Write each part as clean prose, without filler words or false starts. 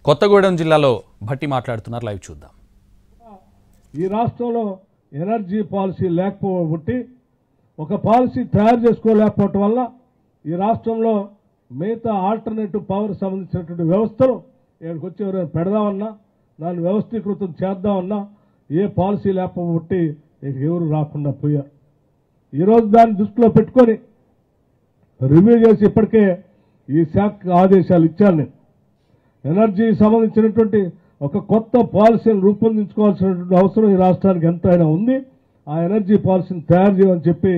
కొత్తగూడెం జిల్లాలో భట్టి మాట్లాడుతున్నారు. లైవ్ చూద్దాం. ఈ రాష్ట్రంలో ఎనర్జీ పాలసీ లేకపోబట్టి ఒక పాలసీ తయారు చేసుకోలేకపోవటం వల్ల ఈ రాష్ట్రంలో మిగతా ఆల్టర్నేటివ్ పవర్ సంబంధించినటువంటి వ్యవస్థలు ఇక్కడికి వచ్చి ఎవరైనా పెడదామన్నా దాన్ని వ్యవస్థీకృతం చేద్దామన్నా ఏ పాలసీ లేకపోబట్టి ఇక్కడికి ఎవరు రాకుండా పోయారు. ఈరోజు దాన్ని దృష్టిలో పెట్టుకొని రివ్యూ చేసి ఇప్పటికే ఈ శాఖ ఆదేశాలు ఇచ్చాను. నేను ఎనర్జీ సంబంధించినటువంటి ఒక కొత్త పాలసీని రూపొందించుకోవాల్సినటువంటి అవసరం ఈ రాష్ట్రానికి ఎంతైనా ఉంది. ఆ ఎనర్జీ పాలసీని తయారు చేయమని చెప్పి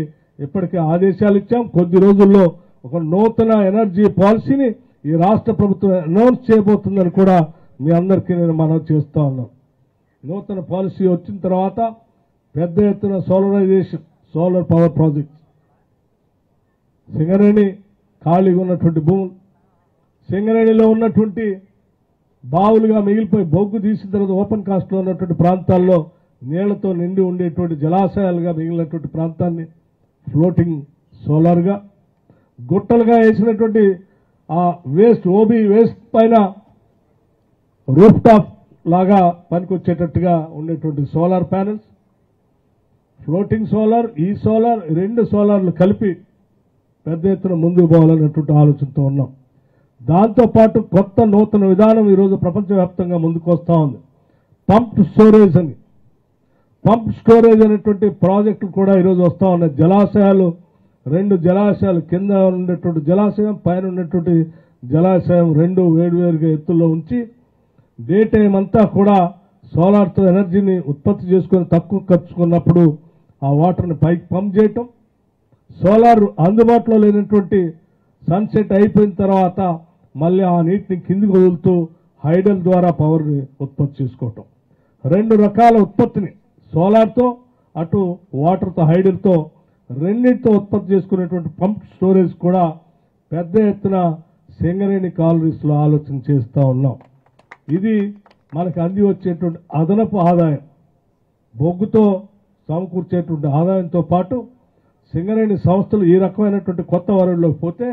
ఇప్పటికే ఆదేశాలు ఇచ్చాం. కొద్ది రోజుల్లో ఒక నూతన ఎనర్జీ పాలసీని ఈ రాష్ట్ర ప్రభుత్వం అనౌన్స్ చేయబోతుందని కూడా మీ అందరికీ నేను మనవి చేస్తా ఉన్నాను. నూతన పాలసీ వచ్చిన తర్వాత పెద్ద ఎత్తున solarization, solar power projects, Singareni ఖాళీగా ఉన్నటువంటి భూములు, సింగరేణిలో ఉన్నటువంటి బావులుగా మిగిలిపోయి బొగ్గు తీసిన తర్వాత ఓపెన్ కాస్ట్లో ఉన్నటువంటి ప్రాంతాల్లో నీళ్లతో నిండి ఉండేటువంటి జలాశయాలుగా మిగిలినటువంటి ప్రాంతాన్ని ఫ్లోటింగ్ సోలార్గా, గుట్టలుగా వేసినటువంటి ఆ వేస్ట్, ఓబీ వేస్ట్ పైన రూఫ్ టాప్ లాగా పనికొచ్చేటట్టుగా ఉండేటువంటి సోలార్ ప్యానెల్స్, ఫ్లోటింగ్ సోలార్, ఈ సోలార్, రెండు సోలార్లు కలిపి పెద్ద ఎత్తున ముందుకు పోవాలన్నటువంటి ఆలోచనతో ఉన్నాం. దాంతోపాటు కొత్త నూతన విధానం ఈరోజు ప్రపంచవ్యాప్తంగా ముందుకు వస్తూ ఉంది. పంప్డ్ స్టోరేజ్ అని, పంప్ స్టోరేజ్ అనేటువంటి ప్రాజెక్టులు కూడా ఈరోజు వస్తూ ఉన్నాయి. జలాశయాలు, రెండు జలాశయాలు, కింద ఉండేటువంటి జలాశయం, పైన ఉన్నటువంటి జలాశయం రెండు వేరువేరుగా ఎత్తుల్లో ఉంచి డే టైం అంతా కూడా సోలార్తో ఎనర్జీని ఉత్పత్తి చేసుకొని తక్కువ ఖర్చుకున్నప్పుడు ఆ వాటర్ని పైకి పంప్ చేయటం, సోలార్ అందుబాటులో లేనటువంటి సన్సెట్ అయిపోయిన తర్వాత మళ్ళీ ఆ నీటిని కిందికి వదులుతూ హైడల్ ద్వారా పవర్ని ఉత్పత్తి చేసుకోవటం. రెండు రకాల ఉత్పత్తిని సోలార్తో అటు వాటర్తో హైడల్తో రెండింటితో ఉత్పత్తి చేసుకునేటువంటి పంప్ స్టోరేజ్ కూడా పెద్ద ఎత్తున సింగరేణి కాలనీస్లో ఆలోచన చేస్తూ ఉన్నాం. ఇది మనకు అంది వచ్చేటువంటి అదనపు ఆదాయం, బొగ్గుతో సమకూర్చేటువంటి ఆదాయంతో పాటు సింగరేణి సంస్థలు ఈ రకమైనటువంటి కొత్త వనరుల్లోకి పోతే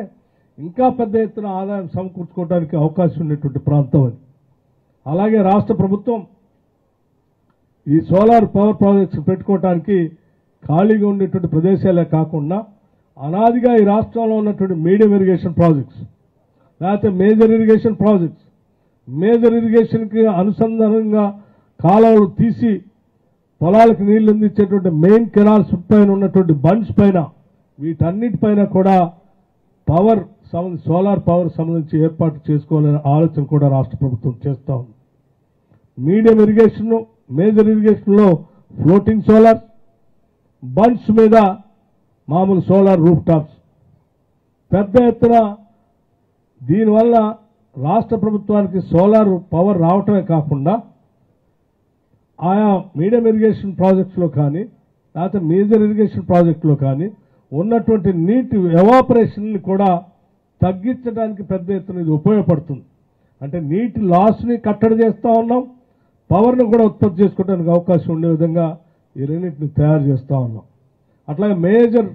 ఇంకా పెద్ద ఎత్తున ఆదాయం సమకూర్చుకోవడానికి అవకాశం ఉన్నటువంటి ప్రాంతం అది. అలాగే రాష్ట్ర ప్రభుత్వం ఈ సోలార్ పవర్ ప్రాజెక్ట్స్ పెట్టుకోవడానికి ఖాళీగా ఉండేటువంటి ప్రదేశాలే కాకుండా అనాదిగా ఈ రాష్ట్రంలో ఉన్నటువంటి మీడియం ఇరిగేషన్ ప్రాజెక్ట్స్, లేకపోతే మేజర్ ఇరిగేషన్ ప్రాజెక్ట్స్, మేజర్ ఇరిగేషన్కి అనుసంధానంగా కాలువలు తీసి పొలాలకు నీళ్లు అందించేటువంటి మెయిన్ కెనాల్స్ పైన ఉన్నటువంటి బండ్స్ పైన, వీటన్నిటిపైన కూడా పవర్ సోలార్ పవర్ సంబంధించి ఏర్పాటు చేసుకోవాలనే ఆలోచన కూడా రాష్ట్ర ప్రభుత్వం చేస్తూ ఉంది. మీడియం ఇరిగేషన్, మేజర్ ఇరిగేషన్లో ఫ్లోటింగ్ సోలార్, బండ్స్ మీద మామూలు సోలార్ రూఫ్ టాప్స్, పెద్ద ఎత్తున దీనివల్ల రాష్ట్ర ప్రభుత్వానికి సోలార్ పవర్ రావటమే కాకుండా ఆయా మీడియం ఇరిగేషన్ ప్రాజెక్ట్స్లో కానీ లేకపోతే మేజర్ ఇరిగేషన్ ప్రాజెక్టులో కానీ ఉన్నటువంటి నీటి ఎవాపరేషన్ని కూడా తగ్గించడానికి పెద్ద ఎత్తున ఇది ఉపయోగపడుతుంది. అంటే నీటి లాస్ని కట్టడి చేస్తూ ఉన్నాం, పవర్ను కూడా ఉత్పత్తి చేసుకోవడానికి అవకాశం ఉండే విధంగా ఈ రెండింటిని తయారు చేస్తూ ఉన్నాం. అట్లాగే మేజర్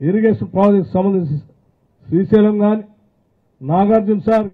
ఇరిగేషన్ ప్రాజెక్ట్ సంబంధించి శ్రీశైలం కానీ, నాగార్జున సార్